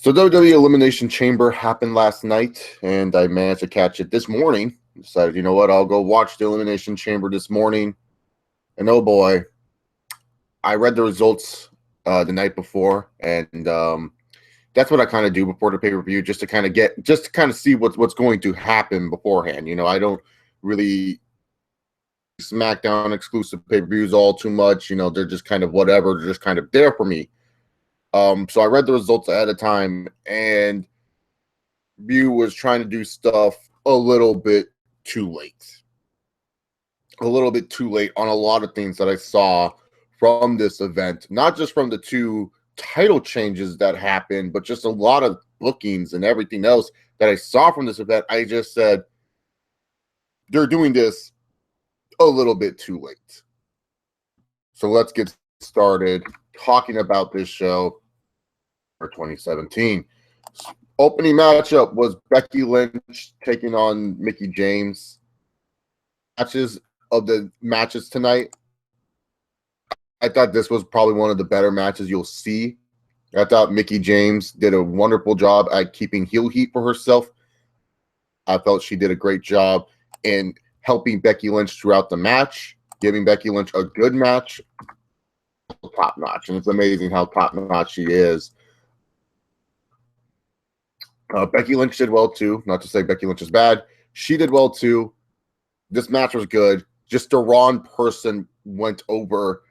So WWE Elimination Chamber happened last night, and I managed to catch it this morning. Decided, you know what, I'll go watch the Elimination Chamber this morning. And oh boy, I read the results the night before, and that's what I kind of do before the pay-per-view, just to kind of see what's going to happen beforehand. You know, I don't really SmackDown exclusive pay-per-views all too much. You know, they're just kind of whatever. They're just kind of there for me. So I read the results ahead of time, and View was trying to do stuff a little bit too late. A little bit too late on a lot of things that I saw from this event, not just from the two title changes that happened, but just a lot of bookings and everything else that I saw from this event. I just said, they're doing this a little bit too late. So let's get started talking about this show for 2017. Opening matchup was Becky Lynch taking on Mickie James. Matches of the matches tonight, I thought this was probably one of the better matches you'll see. I thought Mickie James did a wonderful job at keeping heel heat for herself. I felt she did a great job in helping Becky Lynch throughout the match, giving Becky Lynch a good match, top notch, and it's amazing how top notch she is. Becky Lynch did well too. Not to say Becky Lynch is bad. She did well too. This match was good. Just the wrong person went over.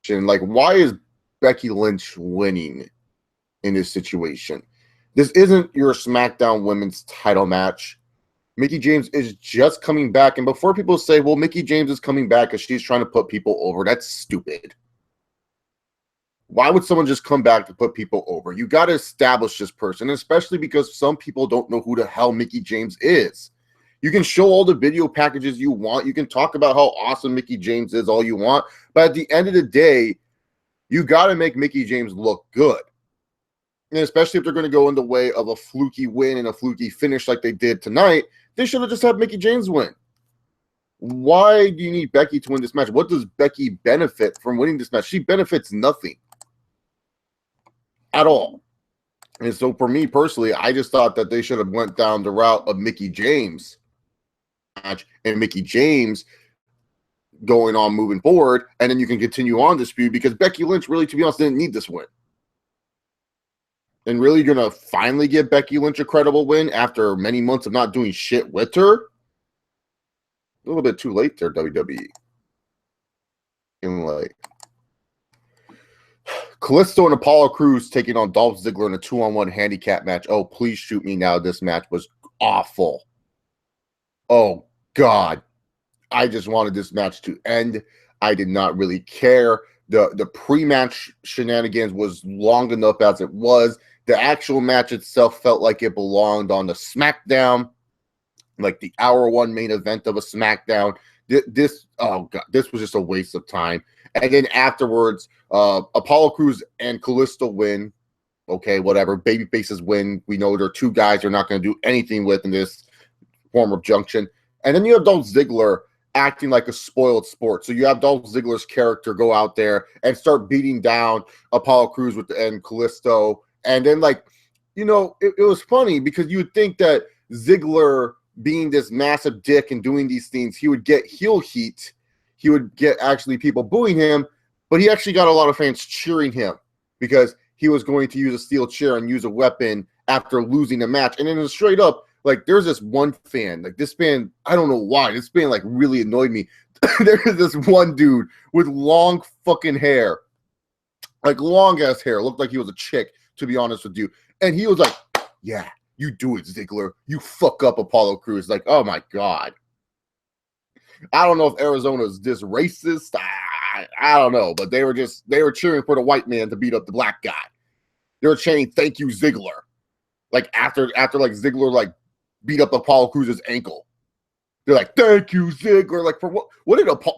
And like, why is Becky Lynch winning in this situation? This isn't your SmackDown Women's title match. Mickie James is just coming back. And before people say, well, Mickie James is coming back because she's trying to put people over, that's stupid. Why would someone just come back to put people over? You got to establish this person, especially because some people don't know who the hell Mickie James is. You can show all the video packages you want. You can talk about how awesome Mickie James is all you want. But at the end of the day, you got to make Mickie James look good. And especially if they're going to go in the way of a fluky win and a fluky finish like they did tonight, they should have just had Mickie James win. Why do you need Becky to win this match? What does Becky benefit from winning this match? She benefits nothing at all. And so for me personally, I just thought that they should have went down the route of Mickie James match and Mickie James going on moving forward, and then you can continue on this feud, because Becky Lynch really, to be honest, didn't need this win. And really, you're going to finally give Becky Lynch a credible win after many months of not doing shit with her? A little bit too late there, WWE. Late. Kalisto and Apollo Crews taking on Dolph Ziggler in a 2-on-1 handicap match. Oh, please shoot me now. This match was awful. Oh, God. I just wanted this match to end. I did not really care. The pre-match shenanigans was long enough as it was. The actual match itself felt like it belonged on the SmackDown, like the hour one main event of a SmackDown. This was just a waste of time. And then afterwards, Apollo Crews and Kalisto win. Okay, whatever. Baby faces win. We know there are two guys they're not going to do anything with in this form of junction. And then you have Dolph Ziggler acting like a spoiled sport. So you have Dolph Ziggler's character go out there and start beating down Apollo Crews and Kalisto. And then, like, you know, it was funny because you would think that Ziggler, being this massive dick and doing these things, he would get heel heat. He would get actually people booing him, but he actually got a lot of fans cheering him because he was going to use a steel chair and use a weapon after losing a match. And then straight up, like, there's this one fan, like this fan, I don't know why, this fan like really annoyed me. There's this one dude with long fucking hair, like long ass hair, looked like he was a chick, to be honest with you. And he was like, yeah, you do it, Ziggler. You fuck up Apollo Crews. Like, oh my God. I don't know if Arizona's this racist. I don't know, but they were cheering for the white man to beat up the black guy. They were chanting, thank you, Ziggler. Like after like Ziggler like beat up Apollo Crews' ankle. They're like, thank you, Ziggler. Like, for what?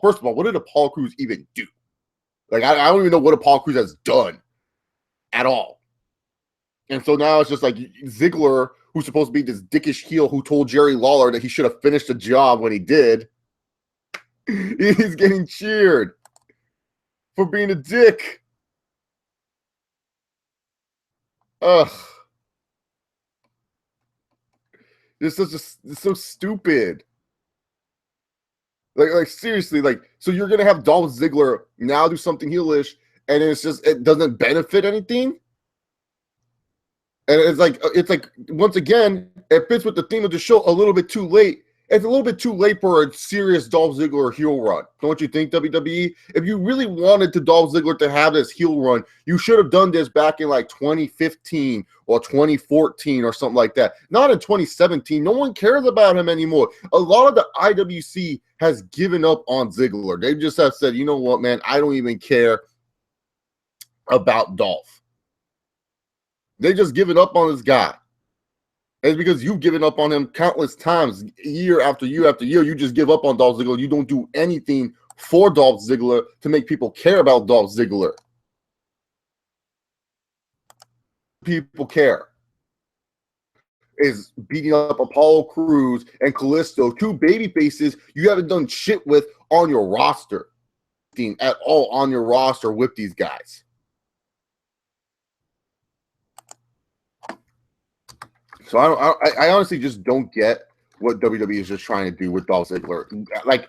First of all, what did Apollo Crews even do? Like, I don't even know what Apollo Crews has done at all. And so now it's just like Ziggler, who's supposed to be this dickish heel who told Jerry Lawler that he should have finished the job when he did. He's getting cheered for being a dick. Ugh. It's so stupid. Like seriously, like, so you're gonna have Dolph Ziggler now do something heelish, and it doesn't benefit anything. And it's like once again, it fits with the theme of the show a little bit too late. It's a little bit too late for a serious Dolph Ziggler heel run. Don't you think, WWE? If you really wanted to Dolph Ziggler to have this heel run, you should have done this back in like 2015 or 2014 or something like that. Not in 2017. No one cares about him anymore. A lot of the IWC has given up on Ziggler. They just have said, you know what, man, I don't even care about Dolph. They just given up on this guy. It's because you've given up on him countless times, year after year after year. You just give up on Dolph Ziggler. You don't do anything for Dolph Ziggler to make people care about Dolph Ziggler. People care. Is beating up Apollo Crews and Kalisto, two baby faces you haven't done shit with on your roster. At all on your roster with these guys. So I honestly just don't get what WWE is just trying to do with Dolph Ziggler. Like,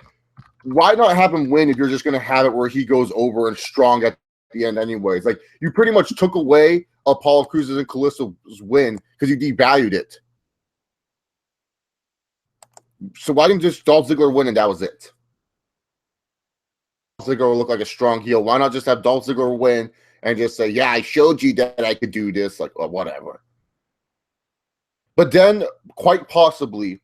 why not have him win if you're just going to have it where he goes over and strong at the end anyways? Like, you pretty much took away Apollo Crews and Kalisto's win because you devalued it. So why didn't just Dolph Ziggler win and that was it? Dolph Ziggler will look like a strong heel. Why not just have Dolph Ziggler win and just say, yeah, I showed you that I could do this? Like, well, whatever. But then, quite possibly,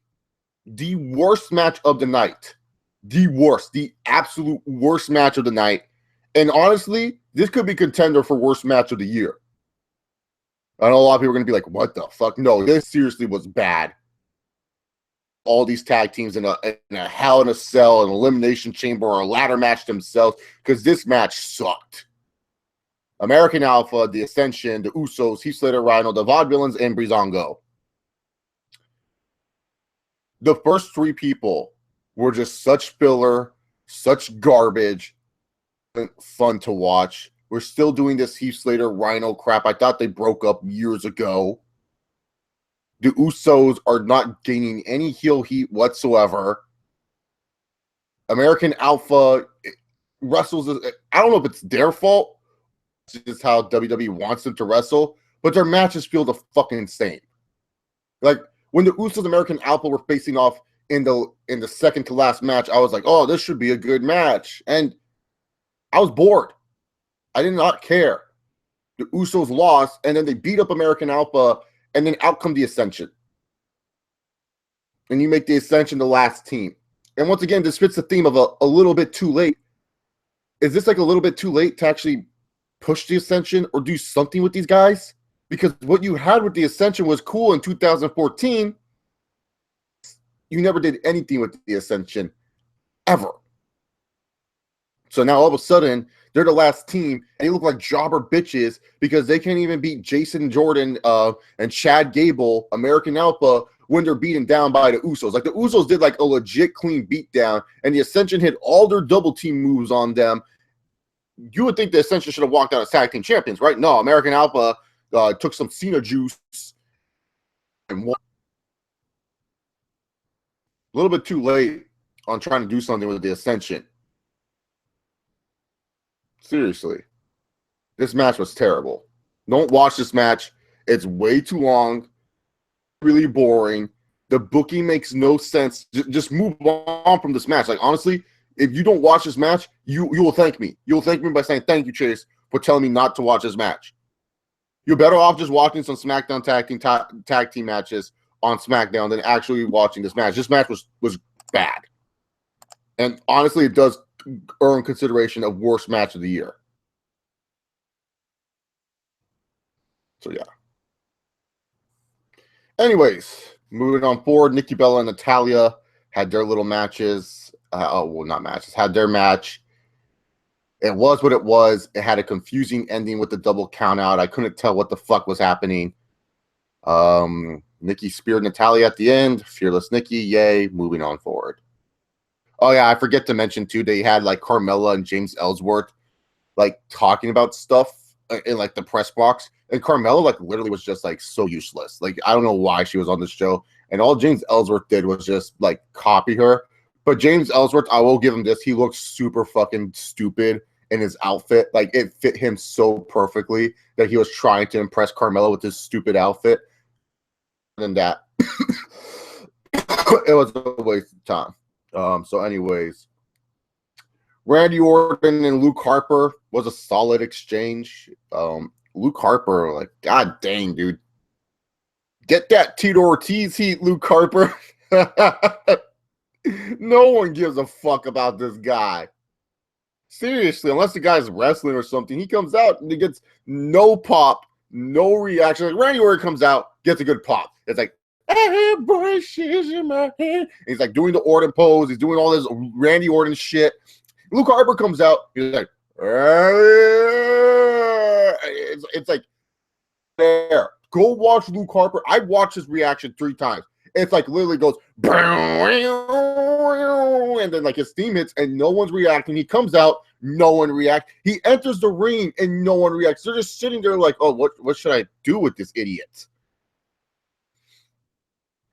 the worst match of the night. The absolute worst match of the night. And honestly, this could be contender for worst match of the year. I know a lot of people are going to be like, what the fuck? No, this seriously was bad. All these tag teams in a Hell in a Cell, an Elimination Chamber, or a ladder match themselves, because this match sucked. American Alpha, The Ascension, the Usos, Heath Slater, Rhino, the Vaudevillains, and Breezango. The first three people were just such filler, such garbage, fun to watch. We're still doing this Heath Slater Rhino crap. I thought they broke up years ago. The Usos are not gaining any heel heat whatsoever. American Alpha wrestles. I don't know if it's their fault. It's just how WWE wants them to wrestle, but their matches feel the fucking same. Like, when the Usos American Alpha were facing off in the second to last match, I was like, oh, this should be a good match. And I was bored. I did not care. The Usos lost, and then they beat up American Alpha, and then out come the Ascension. And you make the Ascension the last team. And once again, this fits the theme of a little bit too late. Is this like a little bit too late to actually push the Ascension or do something with these guys? Because what you had with the Ascension was cool in 2014. You never did anything with the Ascension, ever. So now all of a sudden, they're the last team, and they look like jobber bitches because they can't even beat Jason Jordan and Chad Gable, American Alpha, when they're beaten down by the Usos. Like, the Usos did like a legit clean beatdown, and the Ascension hit all their double team moves on them. You would think the Ascension should have walked out as tag team champions, right? No, American Alpha took some Cena juice and won. A little bit too late on trying to do something with the Ascension. Seriously. This match was terrible. Don't watch this match. It's way too long. Really boring. The booking makes no sense. Just move on from this match. Like, honestly, if you don't watch this match, you will thank me. You'll thank me by saying, thank you, Chase, for telling me not to watch this match. You're better off just watching some SmackDown tag team matches on SmackDown than actually watching this match. This match was bad. And honestly, it does earn consideration of worst match of the year. So, yeah. Anyways, moving on forward, Nikki Bella and Natalya had their little matches. Not matches. Had their match. It was what it was. It had a confusing ending with the double count out. I couldn't tell what the fuck was happening. Nikki speared Natalya at the end. Fearless Nikki. Yay. Moving on forward. Oh, yeah. I forget to mention, too, they had, like, Carmella and James Ellsworth, like, talking about stuff in, like, the press box. And Carmella, like, literally was just, like, so useless. Like, I don't know why she was on this show. And all James Ellsworth did was just, like, copy her. But James Ellsworth, I will give him this. He looks super fucking stupid in his outfit. Like, it fit him so perfectly that he was trying to impress Carmella with his stupid outfit. Than that, it was a waste of time. So anyways, Randy Orton and Luke Harper was a solid exchange. Luke Harper, like, god dang, dude. Get that Tito Ortiz heat, Luke Harper. No one gives a fuck about this guy. Seriously, unless the guy's wrestling or something, he comes out and he gets no pop, no reaction. Like, Randy Orton comes out, gets a good pop. It's like, I have brushes in my hand. And he's like doing the Orton pose. He's doing all this Randy Orton shit. Luke Harper comes out. He's like, it's like, there. Go watch Luke Harper. I watched his reaction 3 times. It's like literally goes, and then like his theme hits and no one's reacting. He comes out, no one reacts. He enters the ring and no one reacts. They're just sitting there like, oh, what should I do with this idiot?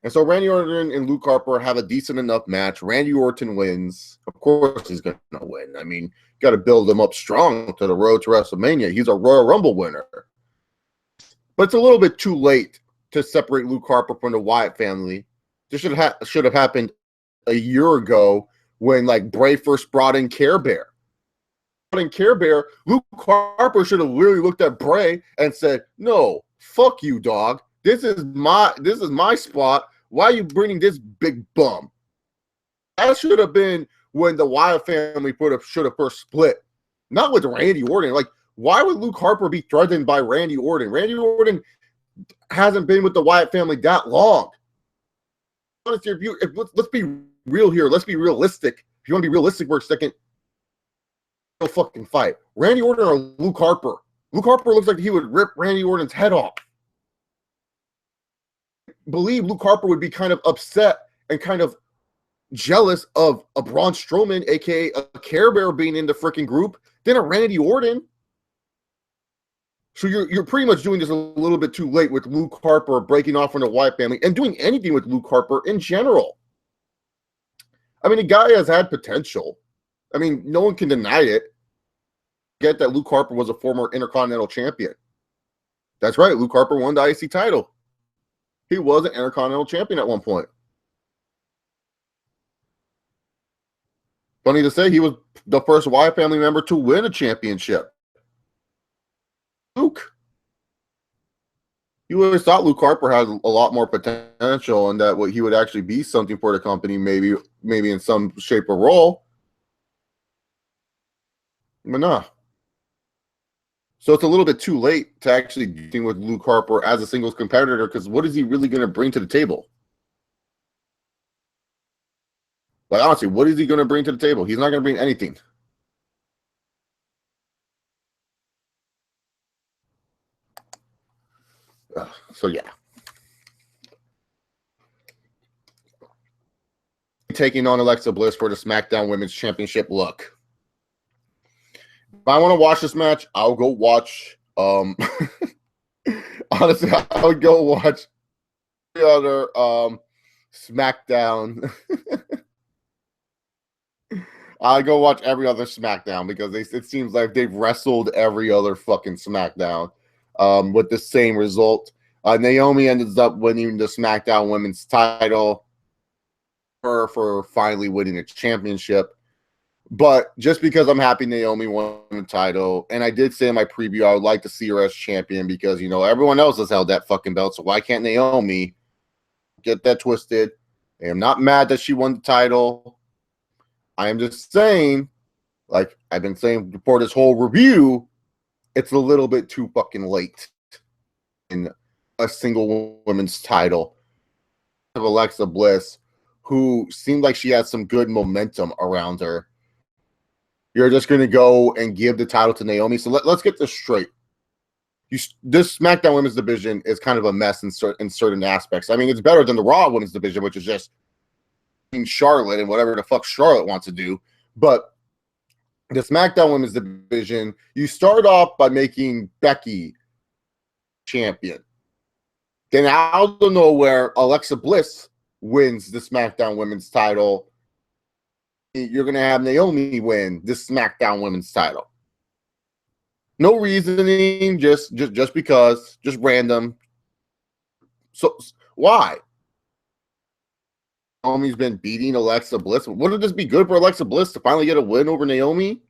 And so Randy Orton and Luke Harper have a decent enough match. Randy Orton wins. Of course he's going to win. I mean, got to build him up strong to the road to WrestleMania. He's a Royal Rumble winner. But it's a little bit too late to separate Luke Harper from the Wyatt family. This should have happened a year ago when, like, Bray first brought in Care Bear. In Care Bear, Luke Harper should have literally looked at Bray and said, "No, fuck you, dog. This is my spot. Why are you bringing this big bum?" That should have been when the Wyatt family should have first split. Not with Randy Orton. Like, why would Luke Harper be threatened by Randy Orton? Randy Orton hasn't been with the Wyatt family that long. Let's be real here. Let's be realistic. If you want to be realistic for a second, no fucking fight. Randy Orton or Luke Harper? Luke Harper looks like he would rip Randy Orton's head off. Believe Luke Harper would be kind of upset and kind of jealous of a Braun Strowman, aka a Care Bear, being in the freaking group than a Randy Orton. So you're pretty much doing this a little bit too late with Luke Harper breaking off from the Wyatt family and doing anything with Luke Harper in general. I mean, the guy has had potential. I mean, no one can deny it. Get that Luke Harper was a former Intercontinental Champion. That's right. Luke Harper won the IC title. He was an Intercontinental Champion at one point. Funny to say, he was the first Wyatt family member to win a championship. Luke. You always thought Luke Harper had a lot more potential and that he would actually be something for the company, maybe in some shape or role. But no. So it's a little bit too late to actually deal with Luke Harper as a singles competitor, because what is he really going to bring to the table? Like, honestly, what is he going to bring to the table? He's not going to bring anything. So, yeah. Taking on Alexa Bliss for the SmackDown Women's Championship look. If I want to watch this match, I'll go watch. Honestly, I would go watch the other SmackDown. I'll go watch every other SmackDown because it seems like they've wrestled every other fucking SmackDown with the same result. Naomi ends up winning the SmackDown Women's title for finally winning a championship. But just because I'm happy Naomi won the title, and I did say in my preview I would like to see her as champion because, you know, everyone else has held that fucking belt, so why can't Naomi get that twisted? I am not mad that she won the title. I am just saying, like I've been saying before this whole review, it's a little bit too fucking late in a single women's title of Alexa Bliss, who seemed like she had some good momentum around her. You're just going to go and give the title to Naomi. So let's get this straight. This SmackDown Women's Division is kind of a mess in certain aspects. I mean, it's better than the Raw Women's Division, which is just Charlotte and whatever the fuck Charlotte wants to do. But the SmackDown Women's Division, you start off by making Becky champion. Then out of nowhere, Alexa Bliss wins the SmackDown Women's title. You're going to have Naomi win the SmackDown Women's title. No reasoning, just because, just random. So why? Naomi's been beating Alexa Bliss. Wouldn't this be good for Alexa Bliss to finally get a win over Naomi?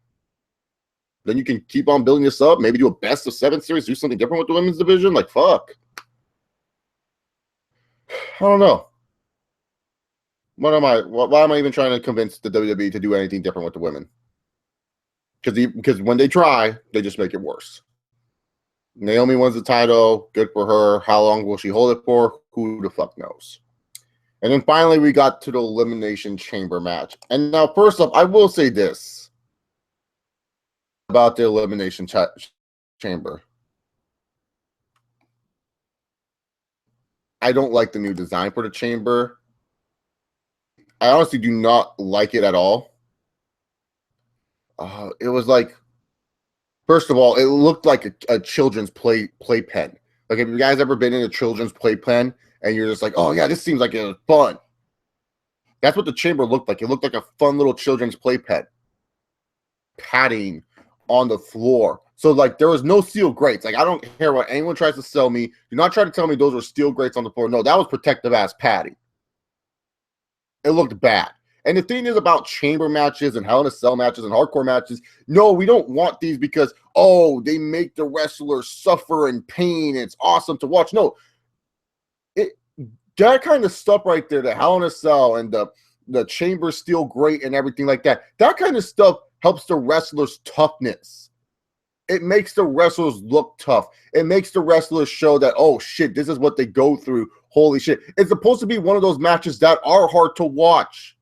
Then you can keep on building this up. Maybe do a best of 7 series, do something different with the women's division. Like, fuck. I don't know. Why am I even trying to convince the WWE to do anything different with the women? Because when they try, they just make it worse. Naomi wins the title. Good for her. How long will she hold it for? Who the fuck knows? And then finally, we got to the Elimination Chamber match. And now, first off, I will say this about the Elimination Chamber. I don't like the new design for the chamber. I honestly do not like it at all. It was like, first of all, it looked like a children's playpen. Like, have you guys ever been in a children's playpen and you're just like, oh yeah, this seems like it was fun? That's what the chamber looked like. It looked like a fun little children's playpen. Padding on the floor. So, like, there was no steel grates. Like, I don't care what anyone tries to sell me. Do not try to tell me those were steel grates on the floor. No, that was protective ass padding. It looked bad. And the thing is about chamber matches and Hell in a Cell matches and hardcore matches, no, we don't want these because, oh, they make the wrestlers suffer in pain. It's awesome to watch. No, that kind of stuff right there, the Hell in a Cell and the chamber steel grate and everything like that, that kind of stuff helps the wrestlers' toughness. It makes the wrestlers look tough. It makes the wrestlers show that, oh, shit, this is what they go through. Holy shit. It's supposed to be one of those matches that are hard to watch.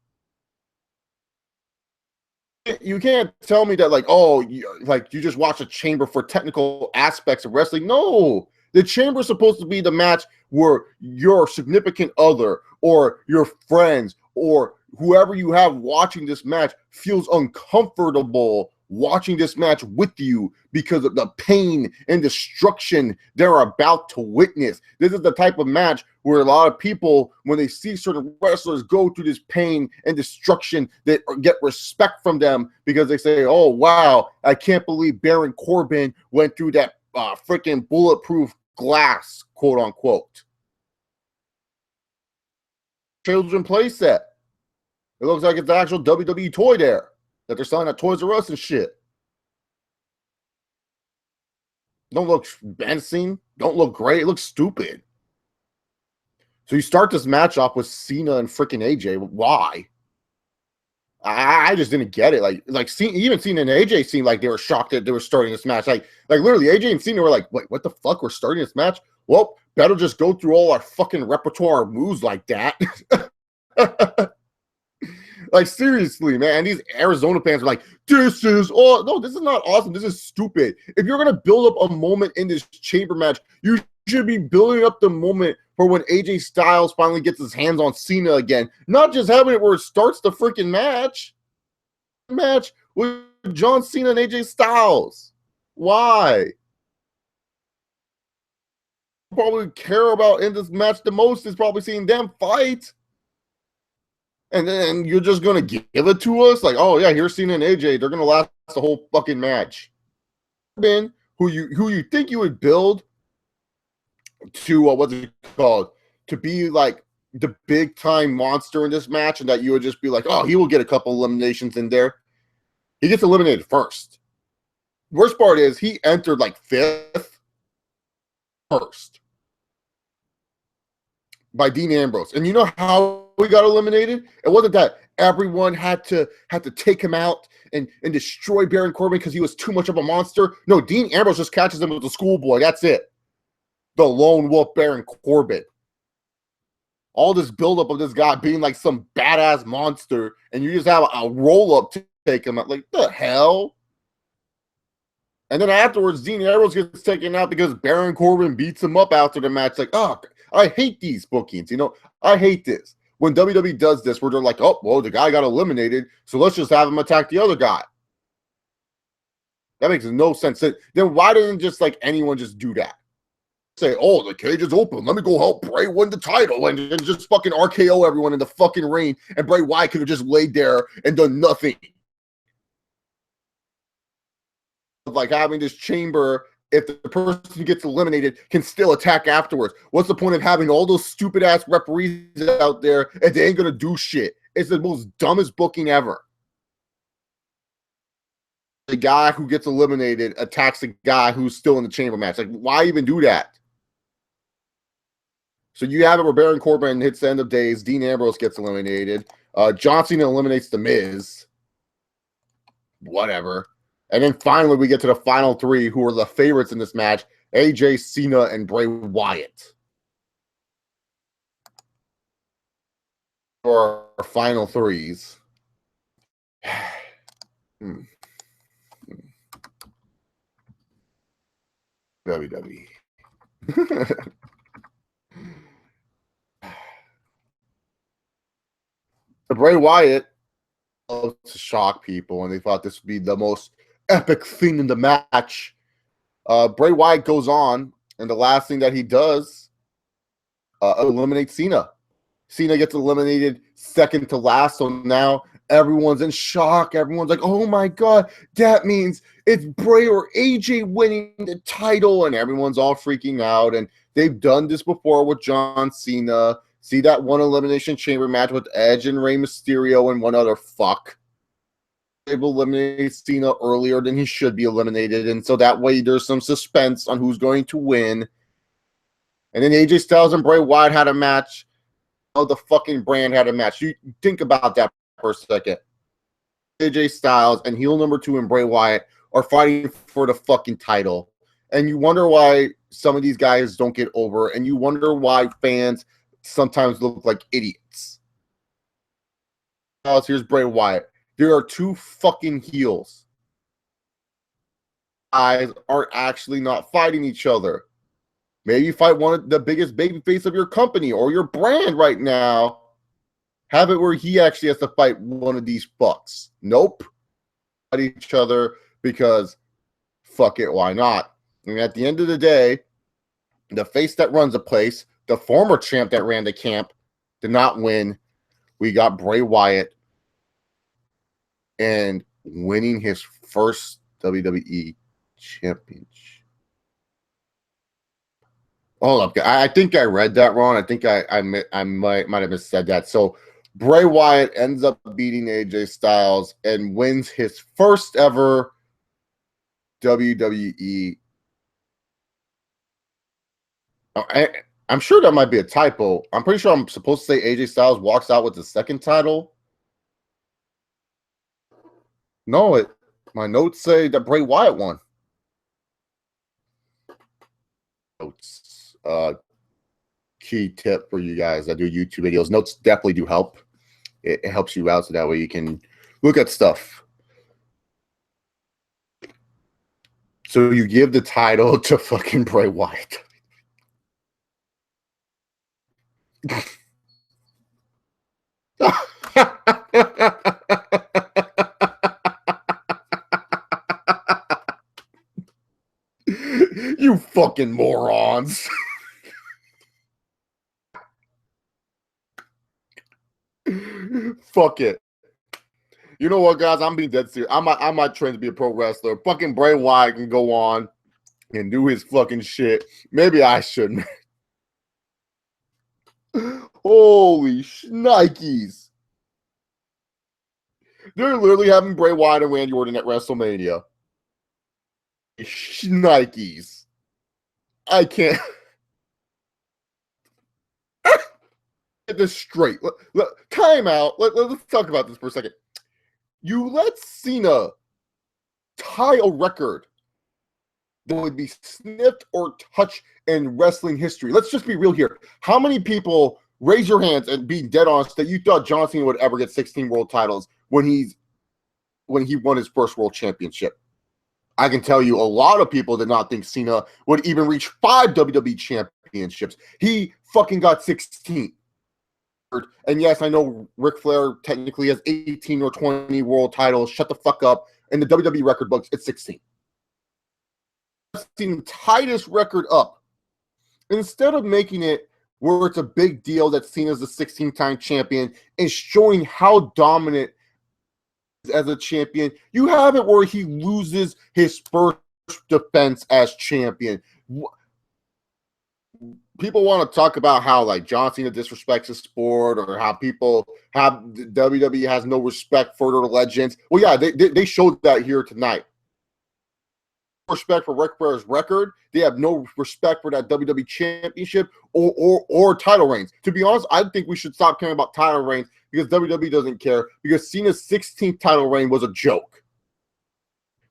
You can't tell me that, like, oh, you just watch a chamber for technical aspects of wrestling. No. The chamber is supposed to be the match where your significant other or your friends or whoever you have watching this match feels uncomfortable watching this match with you because of the pain and destruction they're about to witness. This is the type of match where a lot of people, when they see certain wrestlers go through this pain and destruction, they get respect from them because they say, oh, wow, I can't believe Baron Corbin went through that freaking bulletproof glass, quote unquote. Children play set. It looks like it's an actual WWE toy there that they're selling at Toys R Us and shit. Don't look menacing. Don't look great. It looks stupid. So you start this match off with Cena and freaking AJ. Why? I just didn't get it. Like even Cena and AJ seemed like they were shocked that they were starting this match. Like literally, AJ and Cena were like, wait, what the fuck? We're starting this match? Well, better just go through all our fucking repertoire of moves like that. Like, seriously, man. And these Arizona fans are like, this is not awesome. This is stupid. If you're going to build up a moment in this chamber match, you should be building up the moment for when AJ Styles finally gets his hands on Cena again. Not just having it where it starts the freaking match with John Cena and AJ Styles. Why? Probably care about in this match the most is probably seeing them fight. And then you're just going to give it to us? Like, oh, yeah, here's Cena and AJ. They're going to last the whole fucking match. Ben, who you think you would build to, what's it called? To be, like, the big-time monster in this match, and that you would just be like, oh, he will get a couple eliminations in there. He gets eliminated first. Worst part is he entered, like, 5th first by Dean Ambrose. And you know how we got eliminated? It wasn't that everyone had to take him out and destroy Baron Corbin because he was too much of a monster. No, Dean Ambrose just catches him with the schoolboy. That's it. The lone wolf Baron Corbin. All this buildup of this guy being like some badass monster, and you just have a roll-up to take him out. Like, the hell? And then afterwards, Dean Ambrose gets taken out because Baron Corbin beats him up after the match. Like, oh, I hate these bookings. You know, I hate this. When WWE does this, where they're like, oh, well, the guy got eliminated, so let's just have him attack the other guy. That makes no sense. Then why doesn't just like anyone just do that? say, oh, the cage is open. Let me go help Bray win the title and just fucking RKO everyone in the fucking ring. And Bray Wyatt could have just laid there and done nothing. Like having this chamber, if the person who gets eliminated can still attack afterwards. What's the point of having all those stupid ass referees out there and they ain't gonna do shit? It's the most dumbest booking ever. The guy who gets eliminated attacks the guy who's still in the chamber match. Like, why even do that? So you have it where Baron Corbin hits the end of days. Dean Ambrose gets eliminated. John Cena eliminates The Miz. Whatever. And then finally we get to the final three who are the favorites in this match. AJ, Cena, and Bray Wyatt. For our final threes. WWE. The Bray Wyatt loves to shock people, and they thought this would be the most epic thing in the match. Bray Wyatt goes on, and the last thing that he does eliminates Cena. Cena gets eliminated second to last, so now everyone's in shock. Everyone's like, oh my God, that means it's Bray or AJ winning the title, and everyone's all freaking out. And they've done this before with John Cena. See that one Elimination Chamber match with Edge and Rey Mysterio and one other fuck. They've eliminated Cena earlier than he should be eliminated, and so that way there's some suspense on who's going to win. And then AJ Styles and Bray Wyatt had a match. Oh, the fucking brand had a match. You think about that for a second. AJ Styles and heel number 2 and Bray Wyatt are fighting for the fucking title. And you wonder why some of these guys don't get over, and you wonder why fans sometimes look like idiots. Here's Bray Wyatt. There are two fucking heels. Guys are actually not fighting each other. Maybe you fight one of the biggest babyface of your company or your brand right now. Have it where he actually has to fight one of these fucks. Nope. Fight each other because fuck it, why not? And at the end of the day, the face that runs the place, the former champ that ran the camp, did not win. We got Bray Wyatt and winning his first WWE championship. Hold up, I think I read that wrong. I think I might have missaid that. So Bray Wyatt ends up beating AJ Styles and wins his first ever WWE. I'm sure that might be a typo. I'm pretty sure I'm supposed to say AJ Styles walks out with the second title. No, my notes say that Bray Wyatt won. Notes. Key tip for you guys that do YouTube videos. Notes definitely do help. It helps you out so that way you can look at stuff. So you give the title to fucking Bray Wyatt. You fucking morons. Fuck it. You know what, guys? I'm being dead serious. I'm not trying to be a pro wrestler. Fucking Bray Wyatt can go on and do his fucking shit. Maybe I shouldn't. Holy shnikes. They're literally having Bray Wyatt and Randy Orton at WrestleMania. Shnikes. I can't get this straight. Time out. Let's talk about this for a second. You let Cena tie a record that would be sniffed or touched in wrestling history. Let's just be real here. How many people, raise your hands and be dead honest, that you thought John Cena would ever get 16 world titles when he won his first world championship? I can tell you a lot of people did not think Cena would even reach 5 WWE championships. He fucking got 16. And yes, I know Ric Flair technically has 18 or 20 world titles. Shut the fuck up. In the WWE record books, it's 16. I've seen the tightest record up Instead of making it where it's a big deal that Cena's the 16-time champion and showing how dominant as a champion, you have it where he loses his first defense as champion. People want to talk about how like John Cena disrespects the sport, or how people have WWE has no respect for their legends. Well, yeah, they showed that here tonight. Respect for Ric Flair's record. They have no respect for that WWE championship or title reigns. To be honest, I think we should stop caring about title reigns because WWE doesn't care, because Cena's 16th title reign was a joke.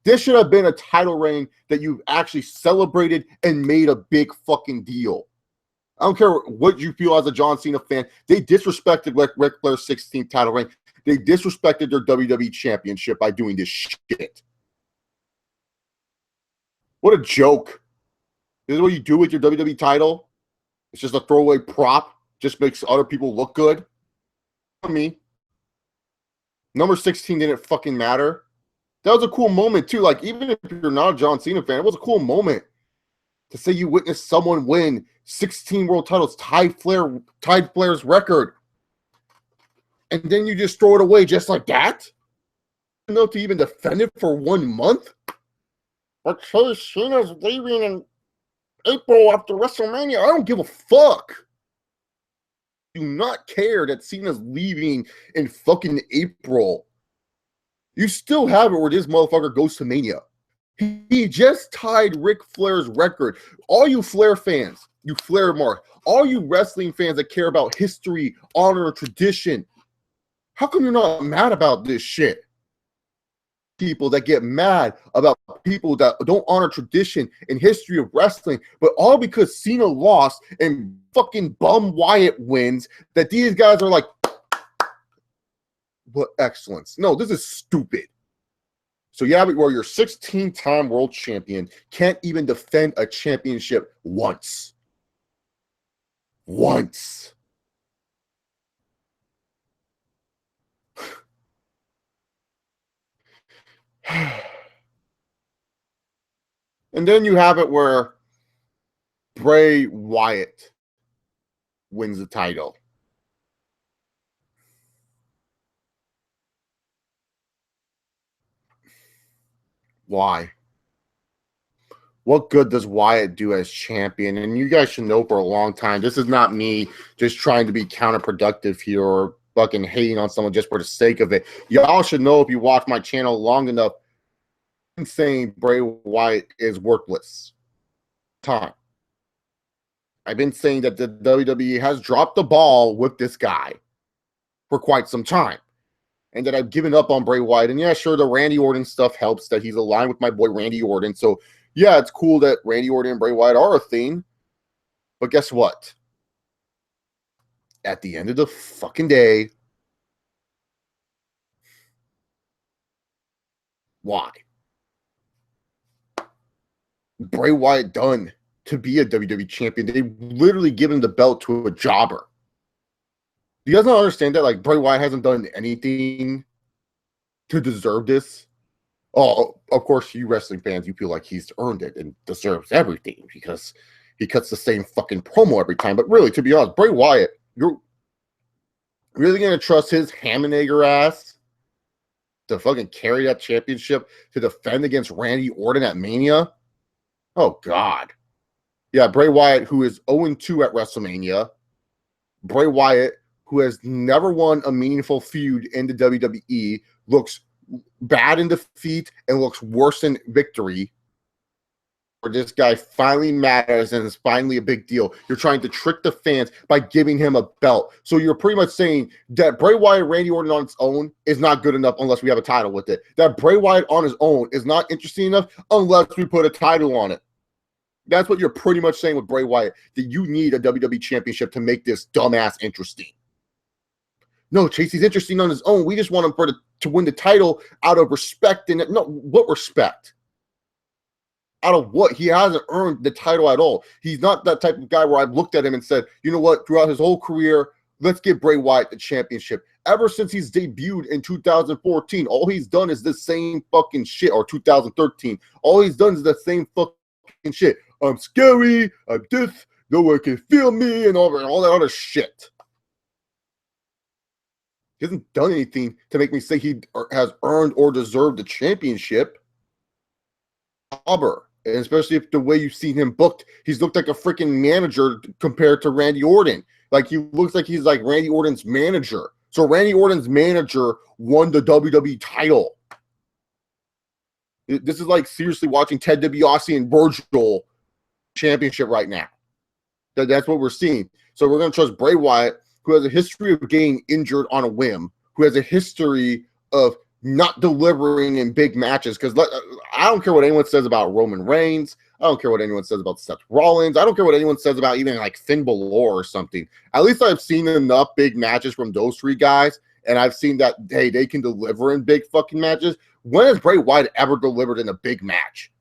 This should have been a title reign that you've actually celebrated and made a big fucking deal. I don't care what you feel as a John Cena fan. They disrespected Ric Flair's 16th title reign. They disrespected their WWE championship by doing this shit. What a joke. This is what you do with your WWE title? It's just a throwaway prop. Just makes other people look good. For me, number 16 didn't fucking matter. That was a cool moment, too. Like, even if you're not a John Cena fan, it was a cool moment to say you witnessed someone win 16 world titles, tied Flair's record. And then you just throw it away just like that? Enough to even defend it for 1 month? But Chase Cena's leaving in April after WrestleMania. I don't give a fuck. Do not care that Cena's leaving in fucking April. You still have it where this motherfucker goes to Mania. He just tied Ric Flair's record. All you Flair fans, you Flair mark, all you wrestling fans that care about history, honor, tradition, how come you're not mad about this shit? People that get mad about people that don't honor tradition and history of wrestling, but all because Cena lost and fucking bum Wyatt wins, that these guys are like, what excellence. No, this is stupid. So yeah, where your 16-time world champion can't even defend a championship once. Once. And then you have it where Bray Wyatt wins the title. Why? What good does Wyatt do as champion? And you guys should know for a long time, this is not me just trying to be counterproductive here or fucking hating on someone just for the sake of it. Y'all should know if you watch my channel long enough, I'm saying Bray Wyatt is worthless. Time. I've been saying that the WWE has dropped the ball with this guy for quite some time. And that I've given up on Bray Wyatt. And yeah, sure, the Randy Orton stuff helps, that he's aligned with my boy Randy Orton. So yeah, it's cool that Randy Orton and Bray Wyatt are a thing. But guess what? At the end of the fucking day, why? Bray Wyatt done to be a WWE champion. They literally given the belt to a jobber. Do you guys not understand that? Like, Bray Wyatt hasn't done anything to deserve this. Oh, of course, you wrestling fans, you feel like he's earned it and deserves everything because he cuts the same fucking promo every time. But really, to be honest, Bray Wyatt, you're really going to trust his ham and egger ass to fucking carry that championship to defend against Randy Orton at Mania? Oh, God. Yeah, Bray Wyatt, who is 0-2 at WrestleMania. Bray Wyatt, who has never won a meaningful feud in the WWE, looks bad in defeat and looks worse in victory. Where this guy finally matters and is finally a big deal. You're trying to trick the fans by giving him a belt. So you're pretty much saying that Bray Wyatt and Randy Orton on its own is not good enough unless we have a title with it. That Bray Wyatt on his own is not interesting enough unless we put a title on it. That's what you're pretty much saying with Bray Wyatt, that you need a WWE championship to make this dumbass interesting. No, Chase, he's interesting on his own. We just want him to win the title out of respect. And no, what respect? Out of what? He hasn't earned the title at all. He's not that type of guy where I've looked at him and said, you know what, throughout his whole career, let's give Bray Wyatt the championship. Ever since he's debuted in 2014, all he's done is the same fucking shit, or 2013. All he's done is the same fucking shit. I'm scary, I'm this, no one can feel me and all that other shit. He hasn't done anything to make me say he has earned or deserved the championship. And especially if the way you've seen him booked, he's looked like a freaking manager compared to Randy Orton. Like he looks like he's like Randy Orton's manager. So Randy Orton's manager won the WWE title. This is like seriously watching Ted DiBiase and Virgil championship right now. That's what we're seeing. So we're going to trust Bray Wyatt, who has a history of getting injured on a whim, who has a history of not delivering in big matches. Because I don't care what anyone says about Roman Reigns. I don't care what anyone says about Seth Rollins. I don't care what anyone says about even like Finn Balor or something. At least I've seen enough big matches from those three guys, and I've seen that, hey, they can deliver in big fucking matches. When has Bray Wyatt ever delivered in a big match?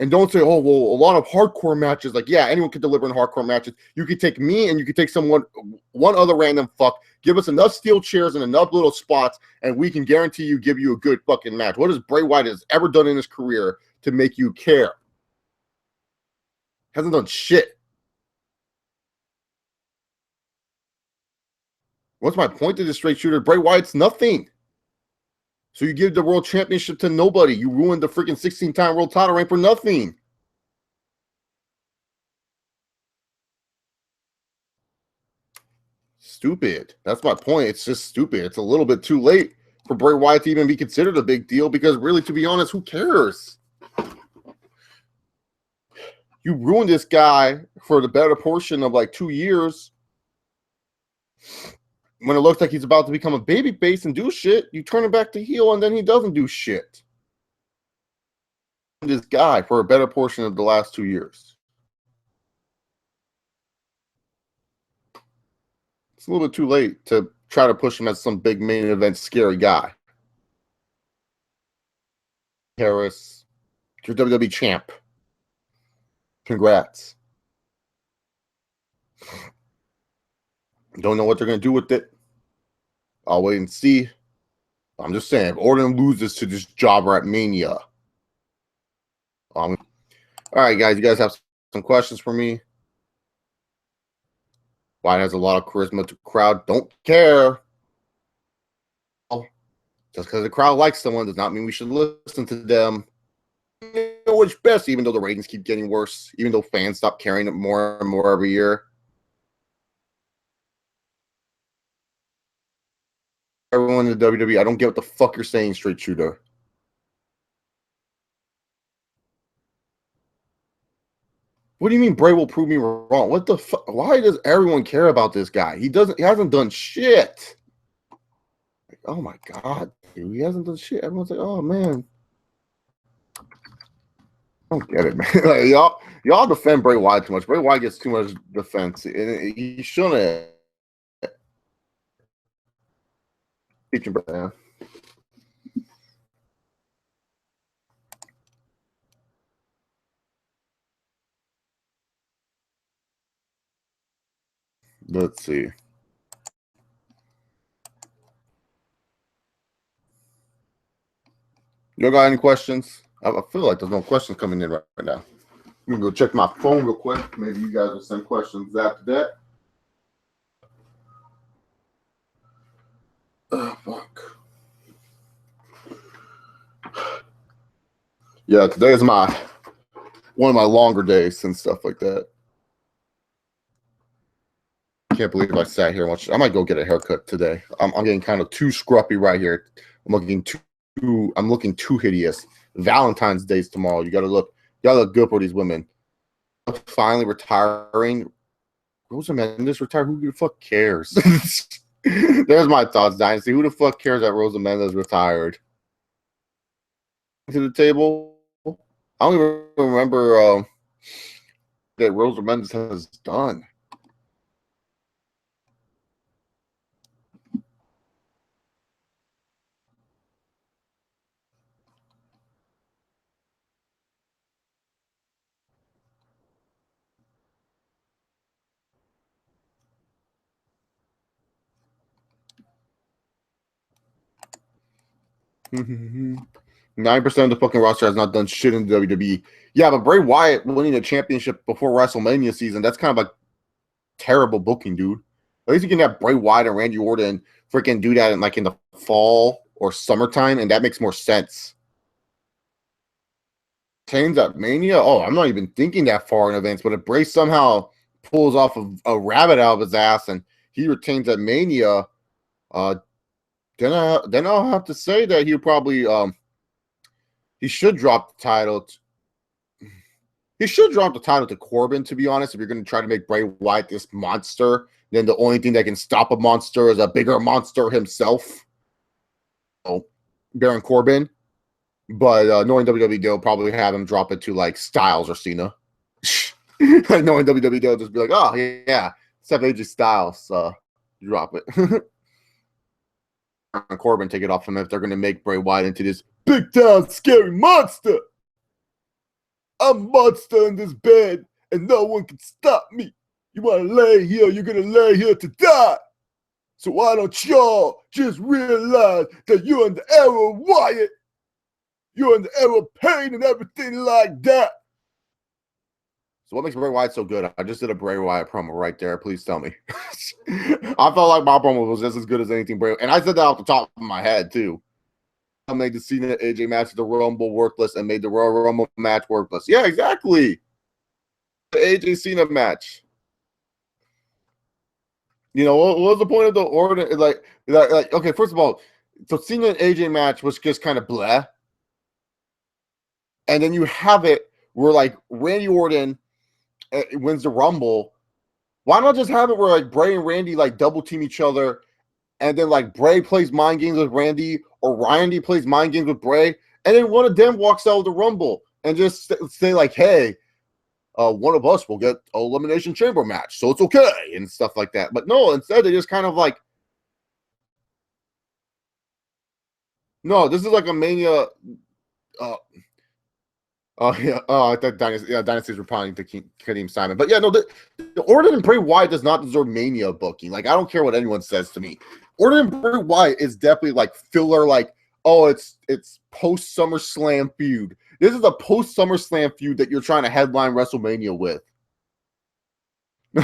And don't say, oh, well, a lot of hardcore matches. Like, yeah, anyone can deliver in hardcore matches. You could take me and you could take one other random fuck. Give us enough steel chairs and enough little spots, and we can guarantee you give you a good fucking match. What has Bray Wyatt has ever done in his career to make you care? Hasn't done shit. What's my point to this straight shooter? Bray Wyatt's nothing. So you give the world championship to nobody. You ruined the freaking 16-time world title reign for nothing. Stupid. That's my point. It's just stupid. It's a little bit too late for Bray Wyatt to even be considered a big deal because really, to be honest, who cares? You ruined this guy for the better portion of like 2 years. When it looks like he's about to become a babyface and do shit, you turn him back to heel and then he doesn't do shit. This guy for a better portion of the last 2 years. It's a little bit too late to try to push him as some big main event scary guy. Harris, your WWE champ. Congrats. Don't know what they're going to do with it. I'll wait and see. I'm just saying, if Orton loses to this jobber at Mania. All right, guys, you guys have some questions for me? Wyatt has a lot of charisma to the crowd. Don't care. Just because the crowd likes someone does not mean we should listen to them. You know which best, even though the ratings keep getting worse, even though fans stop carrying it more and more every year. Everyone in the WWE, I don't get what the fuck you're saying, straight shooter. What do you mean Bray will prove me wrong? What the fuck? Why does everyone care about this guy? He hasn't done shit. Like, oh my god, dude, he hasn't done shit. Everyone's like, oh man. I don't get it, man. Like, y'all defend Bray Wyatt too much. Bray Wyatt gets too much defense. And he shouldn't. Teaching Bray. Let's see. You got any questions? I feel like there's no questions coming in right now. I'm gonna go check my phone real quick. Maybe you guys will send questions after that. Oh, fuck. Yeah, today is one of my longer days and stuff like that. I can't believe I sat here and watched. I might go get a haircut today. I'm getting kind of too scruffy right here. I'm looking too hideous. Valentine's Day's tomorrow. You gotta look good for these women. Finally retiring. Rosa Mendes retired. Who the fuck cares? There's my thoughts, Dynasty. Who the fuck cares that Rosa Mendes retired? To the table. I don't even remember that Rosa Mendes has done. 9% of the fucking roster has not done shit in the WWE. Yeah, but Bray Wyatt winning a championship before WrestleMania season, that's kind of like terrible booking, dude. At least you can have Bray Wyatt and Randy Orton freaking do that in the fall or summertime, and that makes more sense. Retains at Mania? Oh, I'm not even thinking that far in advance, but if Bray somehow pulls off a rabbit out of his ass and he retains at Mania, then I'll have to say that he'll probably he should drop the title. He should drop the title to Corbin, to be honest, if you're going to try to make Bray Wyatt this monster. Then the only thing that can stop a monster is a bigger monster himself. Oh, Baron Corbin. But knowing WWE, they'll probably have him drop it to like Styles or Cena. Knowing WWE, they'll just be like, oh, yeah, except AJ Styles, drop it. And Corbin take it off him if they're going to make Bray Wyatt into this big time scary monster. I'm a monster in this bed, and no one can stop me. You want to lay here, you're going to lay here to die. So why don't y'all just realize that you're in the era of Wyatt? You're in the era of pain and everything like that. So what makes Bray Wyatt so good? I just did a Bray Wyatt promo right there. Please tell me. I felt like my promo was just as good as anything Bray. And I said that off the top of my head, too. I made the Cena AJ match the Rumble worthless and made the Royal Rumble match worthless. Yeah, exactly. The AJ Cena match. You know, what was the point of the order? Like, okay, first of all, so Cena and AJ match was just kind of blah. And then you have it where, like, Randy Orton wins the Rumble. Why not just have it where, like, Bray and Randy, like, double team each other, and then, like, Bray plays mind games with Randy, or Randy plays mind games with Bray, and then one of them walks out of the Rumble and just say, like, hey, one of us will get an Elimination Chamber match, so it's okay, and stuff like that. But no, instead they just kind of like, no, this is like a Mania. Yeah. I thought Dynasty's replying to Kadeem Simon. But yeah, no, the Orton and Bray Wyatt does not deserve Mania booking. Like, I don't care what anyone says to me. Orton and Bray Wyatt is definitely like filler, like, oh, it's post SummerSlam feud. This is a post SummerSlam feud that you're trying to headline WrestleMania with.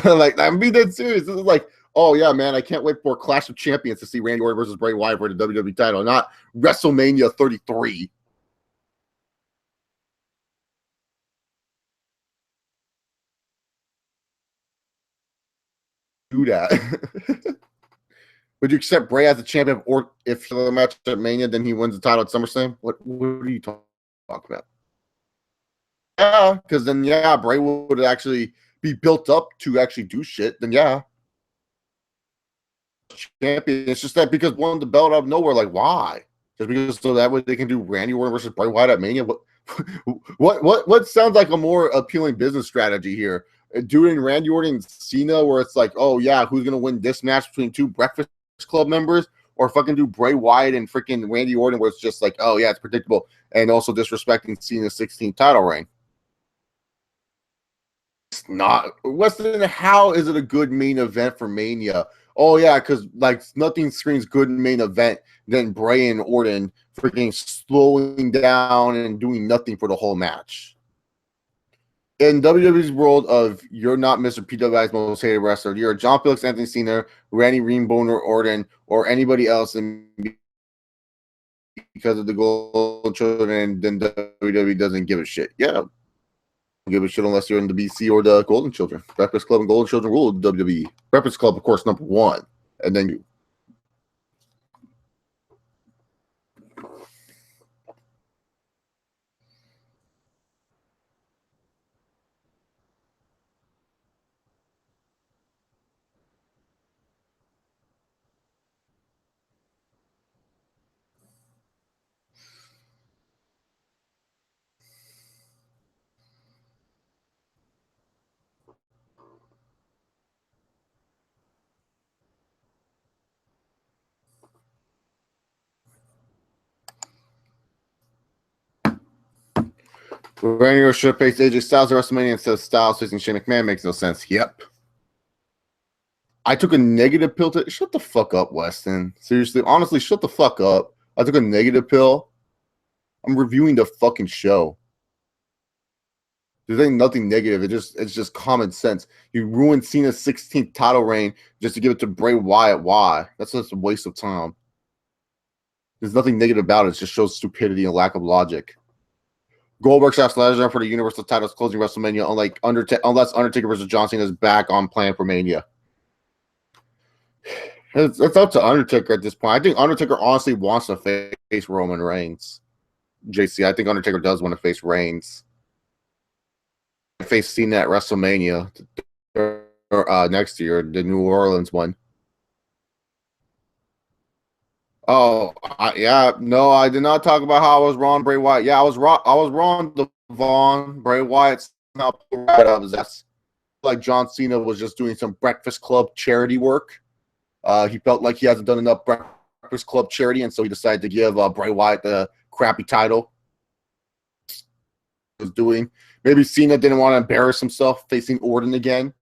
Like, I mean, that's serious. This is like, oh yeah, man, I can't wait for Clash of Champions to see Randy Orton versus Bray Wyatt for the WWE title, not WrestleMania 33. Do that. Would you accept Bray as the champion, or if the match at Mania, then he wins the title at SummerSlam? What are you talking about? Yeah, because then Bray would actually be built up to actually do shit. Then champion. It's just that because won the belt out of nowhere. Like, why? Just because so that way they can do Randy Orton versus Bray Wyatt at Mania. What sounds like a more appealing business strategy here? Doing Randy Orton and Cena, where it's like, oh yeah, who's gonna win this match between two Breakfast Club members, or fucking do Bray Wyatt and freaking Randy Orton, where it's just like, oh yeah, it's predictable, and also disrespecting Cena's 16th title reign. It's not Weston. How is it a good main event for Mania? Oh yeah, because like nothing screams good main event than Bray and Orton freaking slowing down and doing nothing for the whole match. In WWE's world of you're not Mr. PWI's most hated wrestler, you're John Felix, Anthony Cena, Randy Boner Orton, or anybody else, and because of the Golden Children, then WWE doesn't give a shit. Yeah, don't give a shit unless you're in the BC or the Golden Children. Breakfast Club and Golden Children rule WWE. Breakfast Club, of course, number one, and then you. Randy should face AJ Styles at WrestleMania instead of Styles facing Shane McMahon makes no sense. Yep. I took a negative pill to shut the fuck up, Weston. Seriously, honestly, shut the fuck up. I took a negative pill I'm reviewing the fucking show. There's ain't nothing negative. It's just common sense. You ruined Cena's 16th title reign just to give it to Bray Wyatt. Why? That's just a waste of time. There's nothing negative about it. It just shows stupidity and lack of logic. Goldberg / Lesnar for the Universal titles closing WrestleMania, unless Undertaker versus John Cena is back on plan for Mania. It's up to Undertaker at this point. I think Undertaker honestly wants to face Roman Reigns. JC, I think Undertaker does want to face Reigns. Face Cena at WrestleMania next year, the New Orleans one. Oh, yeah. No, I did not talk about how I was wrong, Bray Wyatt. Yeah, I was wrong, Devon. Bray Wyatt's not right out of his ass. Like John Cena was just doing some Breakfast Club charity work. He felt like he hasn't done enough Breakfast Club charity, and so he decided to give Bray Wyatt the crappy title. Was doing. Maybe Cena didn't want to embarrass himself facing Orton again.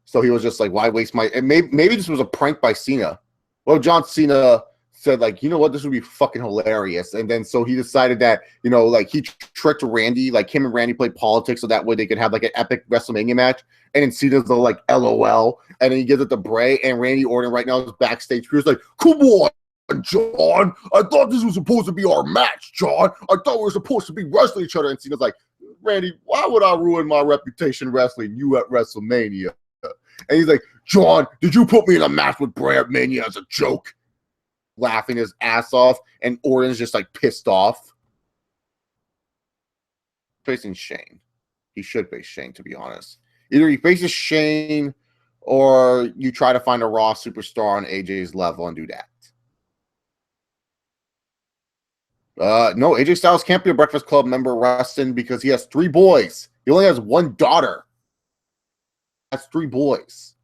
So he was just like, why waste my... And maybe this was a prank by Cena. Well, John Cena said, like, you know what? This would be fucking hilarious. And then so he decided that, you know, like he tricked Randy. Like him and Randy played politics so that way they could have like an epic WrestleMania match. And then Cena's like, LOL. And then he gives it to Bray. And Randy Orton right now is backstage. He was like, come on, John. I thought this was supposed to be our match, John. I thought we were supposed to be wrestling each other. And Cena's like, Randy, why would I ruin my reputation wrestling you at WrestleMania? And he's like, John, did you put me in a match with Bray at Mania as a joke? Laughing his ass off. And Orton's just like pissed off. Facing Shane. He should face Shane, to be honest. Either he faces Shane or you try to find a Raw superstar on AJ's level and do that. No, AJ Styles can't be a Breakfast Club member wrestling because he has 3 boys. He only has 1 daughter. That's 3 boys.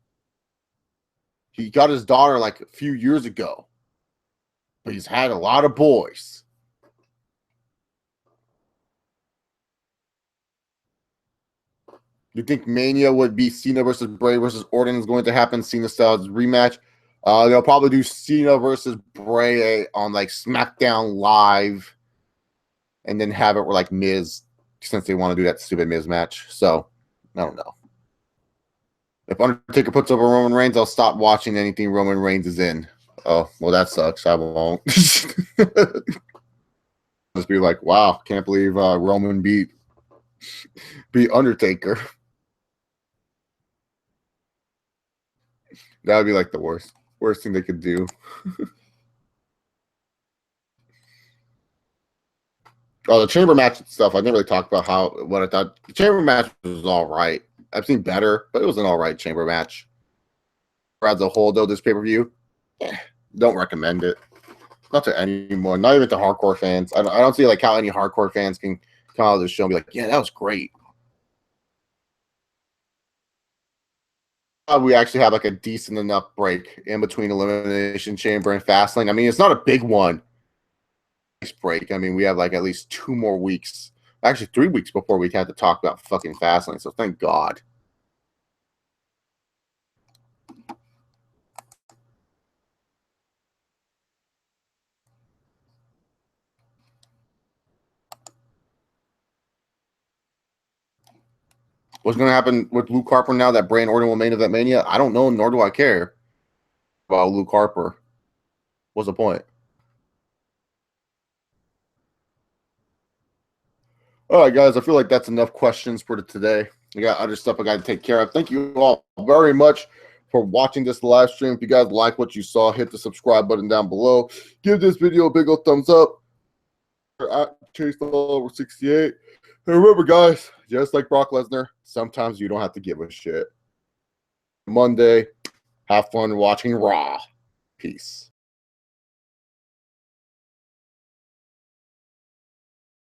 He got his daughter like a few years ago. But he's had a lot of boys. You think Mania would be Cena versus Bray versus Orton is going to happen? Cena Styles rematch. They'll probably do Cena versus Bray on like SmackDown Live, and then have it where like Miz, since they want to do that stupid Miz match. So I don't know. If Undertaker puts over Roman Reigns, I'll stop watching anything Roman Reigns is in. Oh, well, that sucks. I won't. Just be like, wow, can't believe Roman beat Undertaker. That would be like the worst thing they could do. Oh, the chamber match stuff. I didn't really talk about what I thought. The chamber match was all right. I've seen better, but it was an all right chamber match. As a whole, though, this pay-per-view, don't recommend it. Not to anyone, not even to hardcore fans. I don't see like how any hardcore fans can come out of this show and be like, yeah, that was great. We actually have like a decent enough break in between Elimination Chamber and Fastlane. I mean, it's not a big one. Break. I mean, we have like at least 2 more weeks. Actually, 3 weeks before we had to talk about fucking Fastlane. So thank God. What's going to happen with Luke Harper now that Bray and Orton will main event Mania? I don't know, nor do I care about Luke Harper. What's the point? All right, guys, I feel like that's enough questions for today. I got other stuff I got to take care of. Thank you all very much for watching this live stream. If you guys like what you saw, hit the subscribe button down below. Give this video a big old thumbs up. At ChaseOver68. And remember, guys, just like Brock Lesnar, sometimes you don't have to give a shit. Monday, have fun watching Raw. Peace.